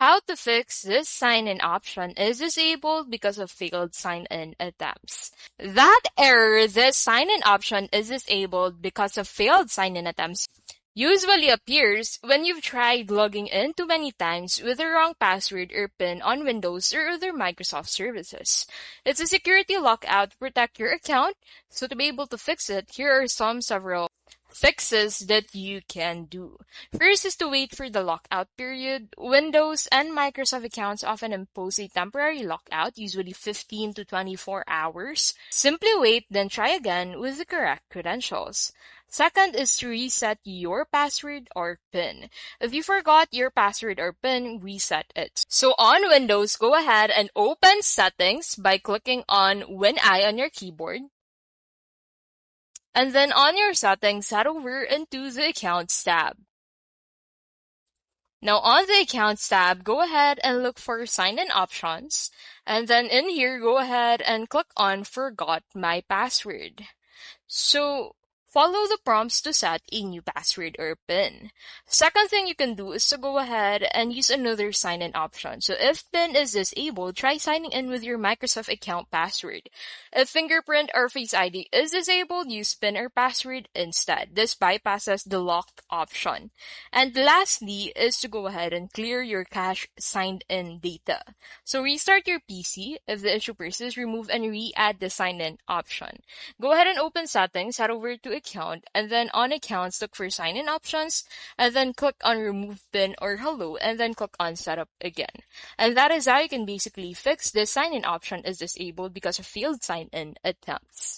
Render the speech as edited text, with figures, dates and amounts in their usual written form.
How to fix this sign-in option is disabled because of failed sign-in attempts. That error, this sign-in option is disabled because of failed sign-in attempts, usually appears when you've tried logging in too many times with the wrong password or PIN on Windows or other Microsoft services. It's a security lockout to protect your account, so to be able to fix it, here are several fixes that you can do. First is to wait for the lockout period. Windows and Microsoft accounts often impose a temporary lockout, usually 15 to 24 hours. Simply wait, then try again with the correct credentials. Second is to reset your password or PIN. If you forgot your password or PIN, reset it. So on Windows, go ahead and open Settings by clicking on Win-I on your keyboard. And then on your settings, head over into the Accounts tab. Now on the Accounts tab, go ahead and look for Sign-in options. And then in here, go ahead and click on Forgot My Password. So follow the prompts to set a new password or PIN. Second thing you can do is to go ahead and use another sign-in option. So if PIN is disabled, try signing in with your Microsoft account password. If fingerprint or Face ID is disabled, use PIN or password instead. This bypasses the locked option. And lastly is to go ahead and clear your cache signed-in data. So restart your PC. If the issue persists, remove and re-add the sign-in option. Go ahead and open Settings, head over to Account, and then on Accounts, look for Sign-in options, and then click on Remove PIN or Hello, and then click on Setup again. And that is how you can basically fix this sign-in option is disabled because of failed sign-in attempts.